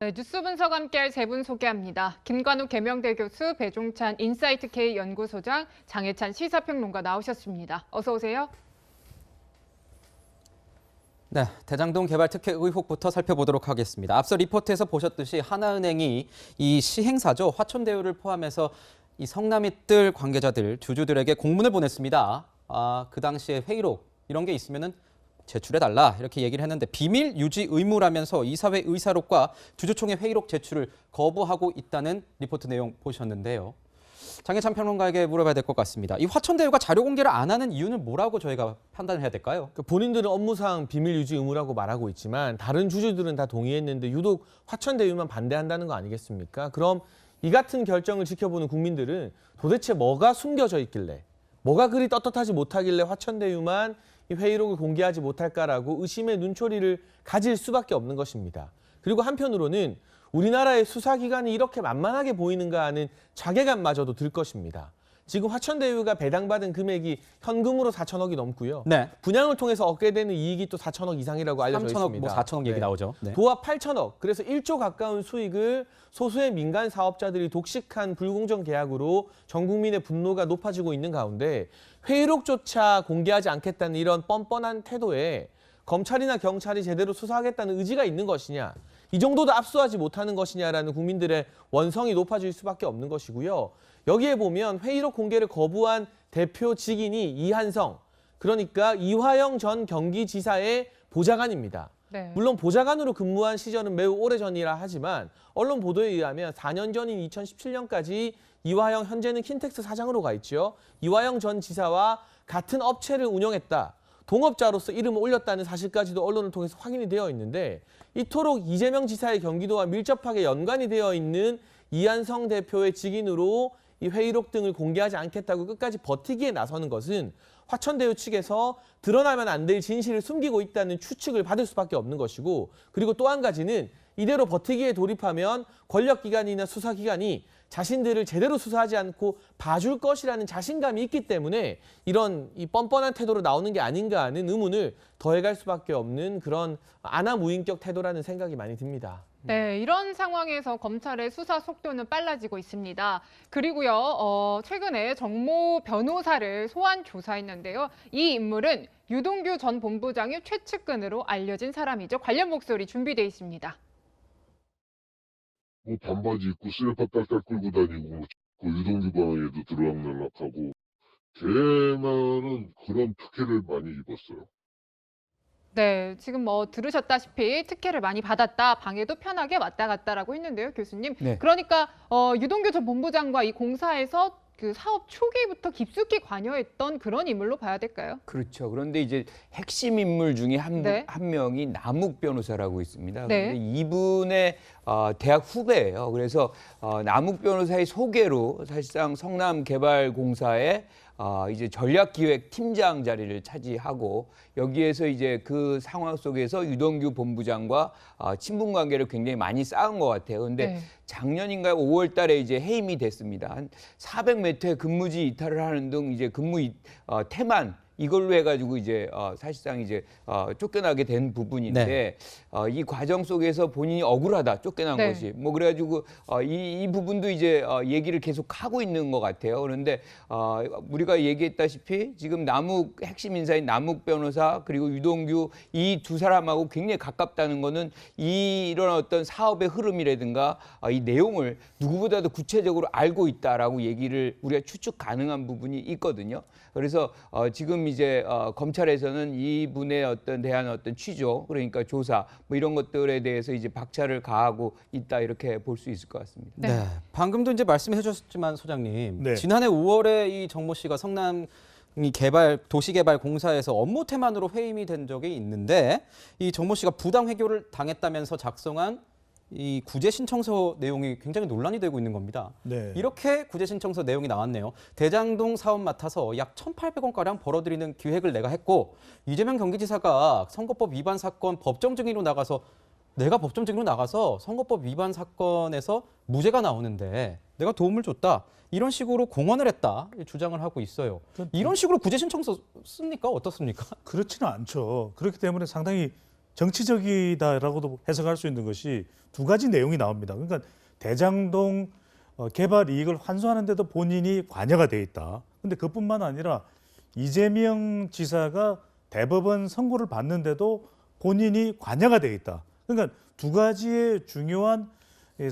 네, 뉴스 분석 함께할 세 분 소개합니다. 김관욱 계명대 교수, 배종찬 인사이트K 연구소장, 장혜찬 시사평론가 나오셨습니다. 어서 오세요. 네, 대장동 개발 특혜 의혹부터 살펴보도록 하겠습니다. 앞서 리포트에서 보셨듯이 하나은행이 이 시행사죠. 화천대유를 포함해서 이 성남이뜰 관계자들, 주주들에게 공문을 보냈습니다. 그 당시에 회의록 이런 게 있으면은 제출해달라 이렇게 얘기를 했는데 비밀 유지 의무라면서 이사회 의사록과 주주총회 회의록 제출을 거부하고 있다는 리포트 내용 보셨는데요. 장혜찬 평론가에게 물어봐야 될 것 같습니다. 이 화천대유가 자료 공개를 안 하는 이유는 뭐라고 저희가 판단을 해야 될까요? 본인들은 업무상 비밀 유지 의무라고 말하고 있지만 다른 주주들은 다 동의했는데 유독 화천대유만 반대한다는 거 아니겠습니까? 그럼 이 같은 결정을 지켜보는 국민들은 도대체 뭐가 숨겨져 있길래, 뭐가 그리 떳떳하지 못하길래 화천대유만 이 회의록을 공개하지 못할까라고 의심의 눈초리를 가질 수밖에 없는 것입니다. 그리고 한편으로는 우리나라의 수사기관이 이렇게 만만하게 보이는가 하는 자괴감마저도 들 것입니다. 지금 화천대유가 배당받은 금액이 현금으로 4천억이 넘고요. 네. 분양을 통해서 얻게 되는 이익이 또 4천억 이상이라고 알려져 3천억, 있습니다. 뭐 4천억 얘기 나오죠. 네. 도합 8천억, 그래서 1조 가까운 수익을 소수의 민간 사업자들이 독식한 불공정 계약으로 전 국민의 분노가 높아지고 있는 가운데 회의록조차 공개하지 않겠다는 이런 뻔뻔한 태도에 검찰이나 경찰이 제대로 수사하겠다는 의지가 있는 것이냐, 이 정도도 압수하지 못하는 것이냐라는 국민들의 원성이 높아질 수밖에 없는 것이고요. 여기에 보면 회의록 공개를 거부한 대표 직인이 이한성, 그러니까 이화영 전 경기지사의 보좌관입니다. 네. 물론 보좌관으로 근무한 시절은 매우 오래전이라 하지만 언론 보도에 의하면 4년 전인 2017년까지 이화영, 현재는 킨텍스 사장으로 가 있죠. 이화영 전 지사와 같은 업체를 운영했다. 동업자로서 이름을 올렸다는 사실까지도 언론을 통해서 확인이 되어 있는데, 이토록 이재명 지사의 경기도와 밀접하게 연관이 되어 있는 이한성 대표의 직인으로 이 회의록 등을 공개하지 않겠다고 끝까지 버티기에 나서는 것은 화천대유 측에서 드러나면 안 될 진실을 숨기고 있다는 추측을 받을 수밖에 없는 것이고, 그리고 또 한 가지는 이대로 버티기에 돌입하면 권력기관이나 수사기관이 자신들을 제대로 수사하지 않고 봐줄 것이라는 자신감이 있기 때문에 이런 이 뻔뻔한 태도로 나오는 게 아닌가 하는 의문을 더해갈 수밖에 없는 그런 안하무인격 태도라는 생각이 많이 듭니다. 네, 이런 상황에서 검찰의 수사 속도는 빨라지고 있습니다. 그리고요, 최근에 정모 변호사를 소환 조사했는데요. 이 인물은 유동규 전 본부장의 최측근으로 알려진 사람이죠. 관련 목소리 준비돼 있습니다. 뭐 반바지 입고 슬리퍼 딸딸 끌고 다니고 그 유동규 방에도 들락날락하고 걔만은 그런 특혜를 많이 입었어요. 네, 지금 뭐 들으셨다시피 특혜를 많이 받았다, 방에도 편하게 왔다 갔다라고 했는데요, 교수님. 네. 그러니까 유동규 전 본부장과 이 공사에서 그 사업 초기부터 깊숙이 관여했던 그런 인물로 봐야 될까요? 그렇죠. 그런데 이제 핵심 인물 중에 네. 한 명이 남욱 변호사라고 있습니다. 네. 그런데 이분의 대학 후배예요. 그래서 남욱 변호사의 소개로 사실상 성남개발공사의 이제 전략기획팀장 자리를 차지하고, 여기에서 이제 그 상황 속에서 유동규 본부장과 친분 관계를 굉장히 많이 쌓은 것 같아요. 근데 네. 작년인가 5월 달에 이제 해임이 됐습니다. 한 400m 근무지 이탈을 하는 등 이제 태만 이걸로 해가지고 이제 사실상 이제 쫓겨나게 된 부분인데, 네. 이 과정 속에서 본인이 억울하다, 쫓겨난 네. 것이 뭐 그래가지고 이 부분도 이제 얘기를 계속 하고 있는 것 같아요. 그런데 우리가 얘기했다시피 지금 남욱 핵심 인사인 남욱 변호사 그리고 유동규 이 두 사람하고 굉장히 가깝다는 거는 이런 어떤 사업의 흐름이라든가 이 내용을 누구보다도 구체적으로 알고 있다라고 얘기를 우리가 추측 가능한 부분이 있거든요. 그래서 지금 이제 검찰에서는 이분의 대한 취조, 그러니까 조사 뭐 이런 것들에 대해서 이제 박차를 가하고 있다, 이렇게 볼 수 있을 것 같습니다. 네. 방금도 이제 말씀해 주셨지만 소장님, 네. 지난해 5월에 이 정모 씨가 성남 도시개발공사에서 업무 태만으로 해임이 된 적이 있는데, 이 정모 씨가 부당 회교를 당했다면서 작성한 이 구제 신청서 내용이 굉장히 논란이 되고 있는 겁니다. 네. 이렇게 구제 신청서 내용이 나왔네요. 대장동 사업 맡아서 약 1,800원가량 벌어들이는 기획을 내가 했고, 이재명 경기지사가 선거법 위반 사건 법정 증인으로 나가서 내가 법정 증인으로 나가서 선거법 위반 사건에서 무죄가 나오는데 내가 도움을 줬다, 이런 식으로 공언을 했다 주장을 하고 있어요. 이런 식으로 구제 신청서 씁니까? 어떻습니까? 그렇지는 않죠. 그렇기 때문에 상당히 정치적이다라고도 해석할 수 있는 것이 두 가지 내용이 나옵니다. 그러니까 대장동 개발 이익을 환수하는 데도 본인이 관여가 돼 있다. 근데 그뿐만 아니라 이재명 지사가 대법원 선고를 받는데도 본인이 관여가 돼 있다. 그러니까 두 가지의 중요한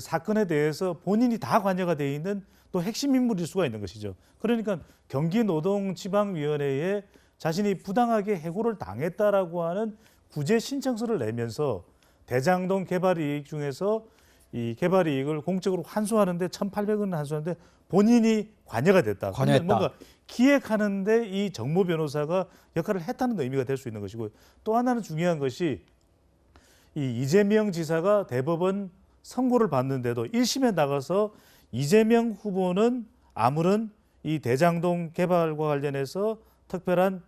사건에 대해서 본인이 다 관여가 돼 있는 또 핵심 인물일 수가 있는 것이죠. 그러니까 경기노동지방위원회에 자신이 부당하게 해고를 당했다라고 하는 구제 신청서를 내면서 대장동 개발 이익 중에서 이 개발 이익을 공적으로 환수하는데 1,800원 환수하는데 본인이 관여가 됐다. 관여했다. 뭔가 기획하는데 이 정모 변호사가 역할을 했다는 의미가 될 수 있는 것이고, 또 하나는 중요한 것이 이 이재명 지사가 대법원 선고를 받는데도 1심에 나가서 이재명 후보는 아무런 이 대장동 개발과 관련해서 특별한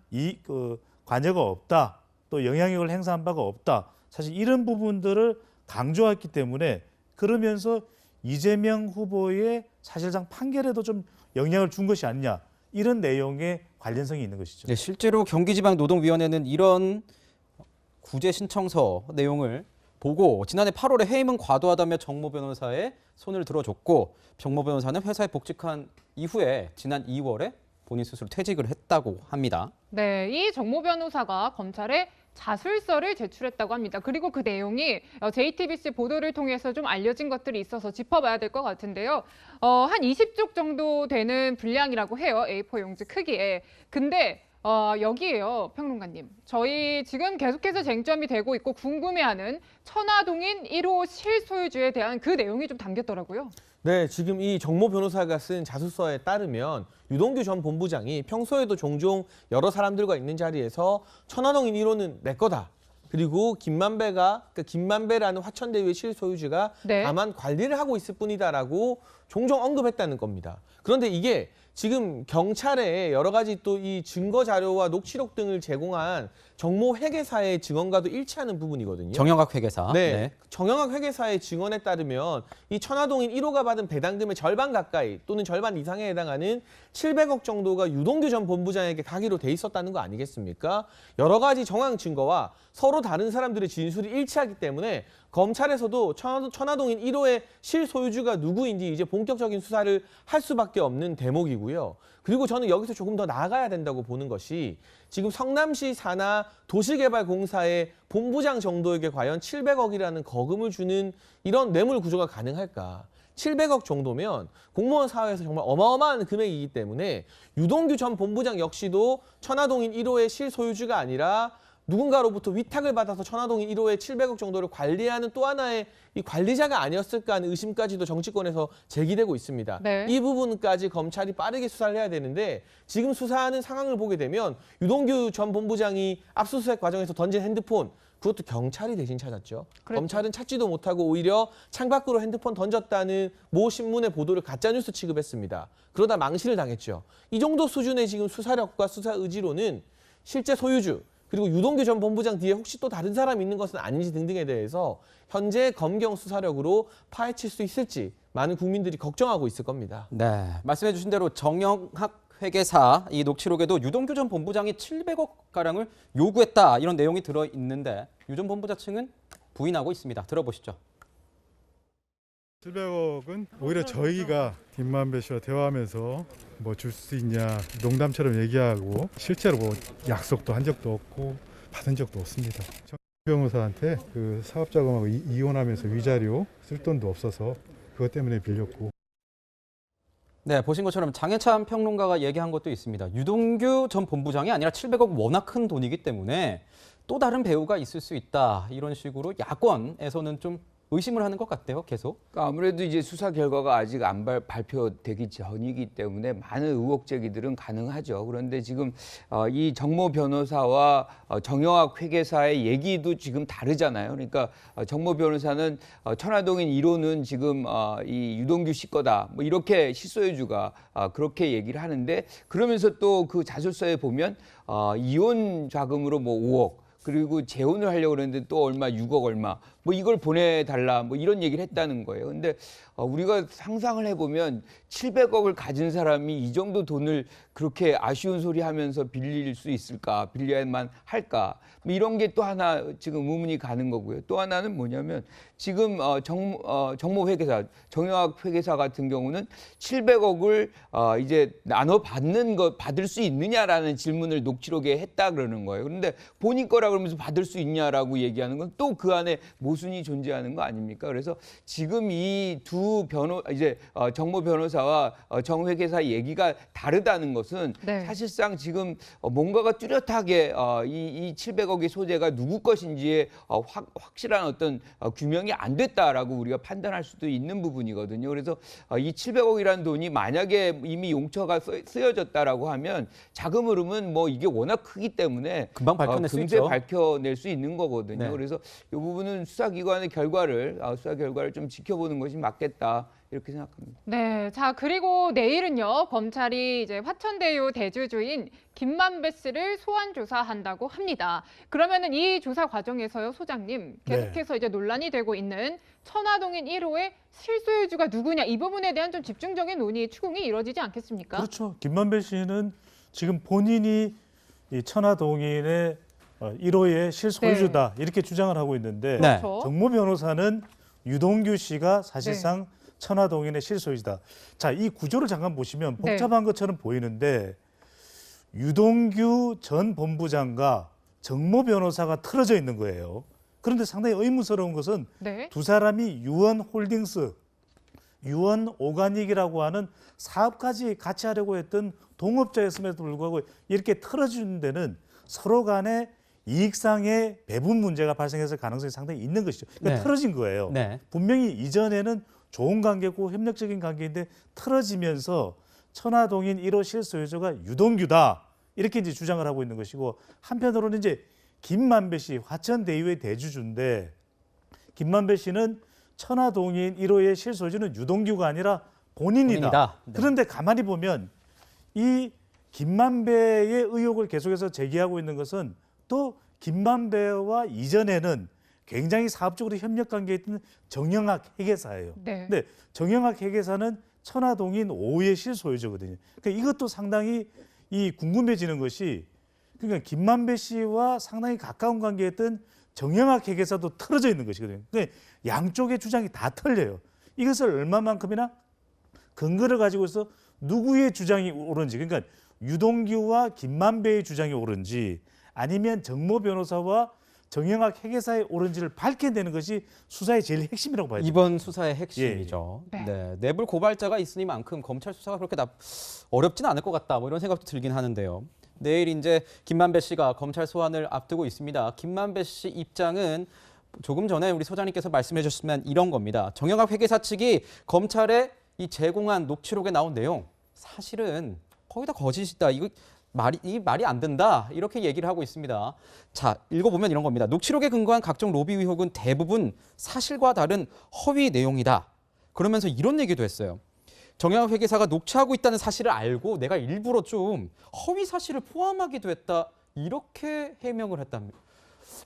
관여가 없다, 또 영향력을 행사한 바가 없다. 사실 이런 부분들을 강조했기 때문에, 그러면서 이재명 후보의 사실상 판결에도 좀 영향을 준 것이 아니냐, 이런 내용의 관련성이 있는 것이죠. 네, 실제로 경기지방노동위원회는 이런 구제 신청서 내용을 보고 지난해 8월에 해임은 과도하다며 정모 변호사의 손을 들어줬고, 정모 변호사는 회사에 복직한 이후에 지난 2월에 본인 스스로 퇴직을 했다고 합니다. 네, 이 정모 변호사가 검찰에 자술서를 제출했다고 합니다. 그리고 그 내용이 JTBC 보도를 통해서 좀 알려진 것들이 있어서 짚어봐야 될 것 같은데요. 한 20쪽 정도 되는 분량이라고 해요. A4 용지 크기에. 근데 여기에요, 평론가님. 저희 지금 계속해서 쟁점이 되고 있고 궁금해하는 천화동인 1호 실소유주에 대한 그 내용이 좀 담겼더라고요. 네, 지금 이 정모 변호사가 쓴 자술서에 따르면 유동규 전 본부장이 평소에도 종종 여러 사람들과 있는 자리에서 천화동인 1호는 내 거다. 그리고 김만배라는 화천대유의 실소유주가 네. 다만 관리를 하고 있을 뿐이다라고 종종 언급했다는 겁니다. 그런데 이게 지금 경찰에 여러 가지 또 이 증거 자료와 녹취록 등을 제공한 정모 회계사의 증언과도 일치하는 부분이거든요. 정영학 회계사. 네, 정영학 회계사의 증언에 따르면 이 천화동인 1호가 받은 배당금의 절반 가까이 또는 절반 이상에 해당하는 700억 정도가 유동규 전 본부장에게 가기로 돼 있었다는 거 아니겠습니까? 여러 가지 정황 증거와 서로 다른 사람들의 진술이 일치하기 때문에 검찰에서도 천화동인 1호의 실소유주가 누구인지 이제 본격적인 수사를 할 수밖에 없는 대목이고요. 그리고 저는 여기서 조금 더 나아가야 된다고 보는 것이, 지금 성남시 산하 도시개발공사의 본부장 정도에게 과연 700억이라는 거금을 주는 이런 뇌물 구조가 가능할까? 700억 정도면 공무원 사회에서 정말 어마어마한 금액이기 때문에 유동규 전 본부장 역시도 천화동인 1호의 실소유주가 아니라 누군가로부터 위탁을 받아서 천화동인 1호의 700억 정도를 관리하는 또 하나의 이 관리자가 아니었을까 하는 의심까지도 정치권에서 제기되고 있습니다. 네. 이 부분까지 검찰이 빠르게 수사를 해야 되는데, 지금 수사하는 상황을 보게 되면 유동규 전 본부장이 압수수색 과정에서 던진 핸드폰, 그것도 경찰이 대신 찾았죠. 그랬죠. 검찰은 찾지도 못하고 오히려 창밖으로 핸드폰 던졌다는 모 신문의 보도를 가짜뉴스 취급했습니다. 그러다 망신을 당했죠. 이 정도 수준의 지금 수사력과 수사 의지로는 실제 소유주, 그리고 유동규 전 본부장 뒤에 혹시 또 다른 사람이 있는 것은 아닌지 등등에 대해서 현재 검경 수사력으로 파헤칠 수 있을지 많은 국민들이 걱정하고 있을 겁니다. 네, 말씀해 주신 대로 정영학 회계사 이 녹취록에도 유동규 전 본부장이 700억 가량을 요구했다, 이런 내용이 들어 있는데 유 전 본부장 측은 부인하고 있습니다. 들어보시죠. 700억은 오히려 저희가 김만배 씨와 대화하면서 뭐 줄 수 있냐 농담처럼 얘기하고, 실제로 뭐 약속도 한 적도 없고 받은 적도 없습니다. 정 변호사한테 그 사업자금하고 이혼하면서 위자료 쓸 돈도 없어서 그것 때문에 빌렸고. 네, 보신 것처럼 장해찬 평론가가 얘기한 것도 있습니다. 유동규 전 본부장이 아니라 700억 워낙 큰 돈이기 때문에 또 다른 배우가 있을 수 있다, 이런 식으로 야권에서는 좀 의심을 하는 것 같아요, 계속. 그러니까 아무래도 이제 수사 결과가 아직 안 발표되기 전이기 때문에 많은 의혹 제기들은 가능하죠. 그런데 지금 이 정모 변호사와 정영학 회계사의 얘기도 지금 다르잖아요. 그러니까 정모 변호사는 천화동인 1호는 지금 이 유동규 씨 거다, 뭐 이렇게 실소유주가 그렇게 얘기를 하는데, 그러면서 또 그 자술서에 보면 이혼 자금으로 뭐 5억, 그리고 재혼을 하려고 그랬는데 또 얼마, 6억 얼마, 뭐 뭐 이걸 보내달라 뭐 이런 얘기를 했다는 거예요. 근데 우리가 상상을 해보면 700억을 가진 사람이 이 정도 돈을 그렇게 아쉬운 소리 하면서 빌릴 수 있을까? 빌려야만 할까? 뭐 이런 게 또 하나 지금 의문이 가는 거고요. 또 하나는 뭐냐면 지금 정모회계사, 정영학 회계사 같은 경우는 700억을 이제 나눠 받을 수 있느냐라는 질문을 녹취록에 했다 그러는 거예요. 그런데 본인 거라 그러면서 받을 수 있냐라고 얘기하는 건 또 그 안에 모순이 존재하는 거 아닙니까? 그래서 지금 이 두 정모 변호사와 정 회계사 얘기가 다르다는 것은 네. 사실상 지금 뭔가가 뚜렷하게 이 700억의 소재가 누구 것인지에 확실한 어떤 규명이 안 됐다라고 우리가 판단할 수도 있는 부분이거든요. 그래서 이 700억이라는 돈이 만약에 이미 용처가 쓰여졌다라고 하면 자금 흐름은 뭐 이게 워낙 크기 때문에 금방 밝혀낼 수 금세 있죠. 밝혀낼 수 있는 거거든요. 네. 그래서 이 부분은 수사 결과를 좀 지켜보는 것이 맞겠다 이렇게 생각합니다. 네, 자 그리고 내일은요 검찰이 이제 화천대유 대주주인 김만배 씨를 소환 조사한다고 합니다. 그러면은 이 조사 과정에서요 소장님 계속해서 이제 논란이 되고 있는 천화동인 1호의 실소유주가 누구냐 이 부분에 대한 좀 집중적인 논의 추궁이 이루어지지 않겠습니까? 그렇죠. 김만배 씨는 지금 본인이 이 천화동인의 1호의 실소유주다 이렇게 주장을 하고 있는데 네. 그렇죠. 정모 변호사는 유동규 씨가 사실상 천화동인의 실소유주다. 자, 이 구조를 잠깐 보시면 복잡한 것처럼 보이는데 유동규 전 본부장과 정모 변호사가 틀어져 있는 거예요. 그런데 상당히 의문스러운 것은 네. 두 사람이 유언홀딩스, 유언 오가닉이라고 하는 사업까지 같이 하려고 했던 동업자였음에도 불구하고 이렇게 틀어주는 데는 서로 간에 이익상의 배분 문제가 발생했을 가능성이 상당히 있는 것이죠. 그러니까 네. 틀어진 거예요. 네. 분명히 이전에는 좋은 관계고 협력적인 관계인데 틀어지면서 천화동인 1호 실소유주가 유동규다 이렇게 이제 주장을 하고 있는 것이고 한편으로는 이제 김만배 씨 화천대유의 대주주인데 김만배 씨는 천화동인 1호의 실소유주는 유동규가 아니라 본인이다. 본인이다. 네. 그런데 가만히 보면 이 김만배의 의혹을 계속해서 제기하고 있는 것은 또 김만배와 이전에는 굉장히 사업적으로 협력 관계에 있던 정영학 회계사예요. 네. 근데 정영학 회계사는 천화동인 5의 실소유주거든요. 그러니까 이것도 상당히 이 궁금해지는 것이 그러니까 김만배 씨와 상당히 가까운 관계에 있던 정영학 회계사도 틀어져 있는 것이거든요. 그러니까 양쪽의 주장이 다 틀려요. 이것을 얼마만큼이나 근거를 가지고서 누구의 주장이 옳은지 그러니까 유동규와 김만배의 주장이 옳은지 아니면 정모 변호사와 정영학 회계사의 옳은지를 밝혀내는 것이 수사의 제일 핵심이라고 봐야 돼요. 이번 수사의 핵심이죠. 예. 네. 내불 고발자가 있으니만큼 검찰 수사가 그렇게 어렵진 않을 것 같다. 뭐 이런 생각도 들긴 하는데요. 내일 이제 김만배 씨가 검찰 소환을 앞두고 있습니다. 김만배 씨 입장은 조금 전에 우리 소장님께서 말씀해 주셨으면 이런 겁니다. 정영학 회계사 측이 검찰에 이 제공한 녹취록에 나온 내용 사실은 거의 다 거짓이다. 이 말이 안 된다. 이렇게 얘기를 하고 있습니다. 자, 읽어보면 이런 겁니다. 녹취록에 근거한 각종 로비 의혹은 대부분 사실과 다른 허위 내용이다. 그러면서 이런 얘기도 했어요. 정영학 회계사가 녹취하고 있다는 사실을 알고 내가 일부러 좀 허위 사실을 포함하기도 했다. 이렇게 해명을 했답니다.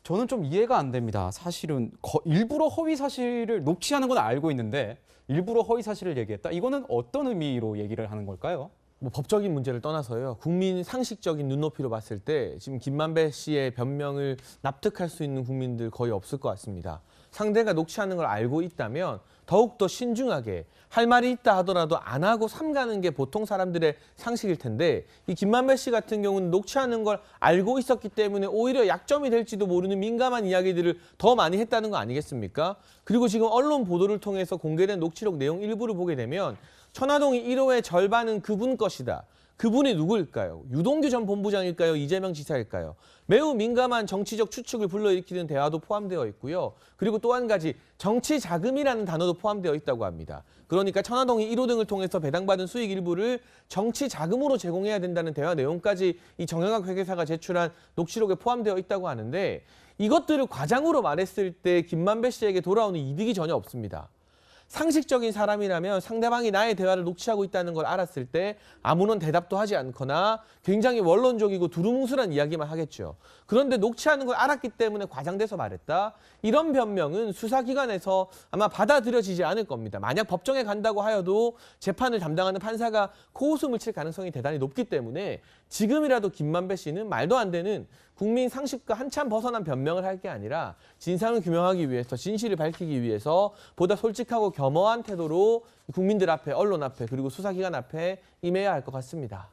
저는 좀 이해가 안 됩니다. 사실은 일부러 허위 사실을 녹취하는 건 알고 있는데 일부러 허위 사실을 얘기했다. 이거는 어떤 의미로 얘기를 하는 걸까요? 뭐 법적인 문제를 떠나서요. 국민 상식적인 눈높이로 봤을 때 지금 김만배 씨의 변명을 납득할 수 있는 국민들 거의 없을 것 같습니다. 상대가 녹취하는 걸 알고 있다면 더욱더 신중하게 할 말이 있다 하더라도 안 하고 삼가는 게 보통 사람들의 상식일 텐데 이 김만배 씨 같은 경우는 녹취하는 걸 알고 있었기 때문에 오히려 약점이 될지도 모르는 민감한 이야기들을 더 많이 했다는 거 아니겠습니까? 그리고 지금 언론 보도를 통해서 공개된 녹취록 내용 일부를 보게 되면 천화동인 1호의 절반은 그분 것이다. 그분이 누구일까요? 유동규 전 본부장일까요? 이재명 지사일까요? 매우 민감한 정치적 추측을 불러일으키는 대화도 포함되어 있고요. 그리고 또 한 가지 정치 자금이라는 단어도 포함되어 있다고 합니다. 그러니까 천화동인 1호 등을 통해서 배당받은 수익 일부를 정치 자금으로 제공해야 된다는 대화 내용까지 이 정영학 회계사가 제출한 녹취록에 포함되어 있다고 하는데 이것들을 과장으로 말했을 때 김만배 씨에게 돌아오는 이득이 전혀 없습니다. 상식적인 사람이라면 상대방이 나의 대화를 녹취하고 있다는 걸 알았을 때 아무런 대답도 하지 않거나 굉장히 원론적이고 두루뭉술한 이야기만 하겠죠. 그런데 녹취하는 걸 알았기 때문에 과장돼서 말했다. 이런 변명은 수사기관에서 아마 받아들여지지 않을 겁니다. 만약 법정에 간다고 하여도 재판을 담당하는 판사가 코웃음을 칠 가능성이 대단히 높기 때문에 지금이라도 김만배 씨는 말도 안 되는 국민 상식과 한참 벗어난 변명을 할 게 아니라 진상을 규명하기 위해서, 진실을 밝히기 위해서 보다 솔직하고 겸허한 태도로 국민들 앞에, 언론 앞에, 그리고 수사기관 앞에 임해야 할 것 같습니다.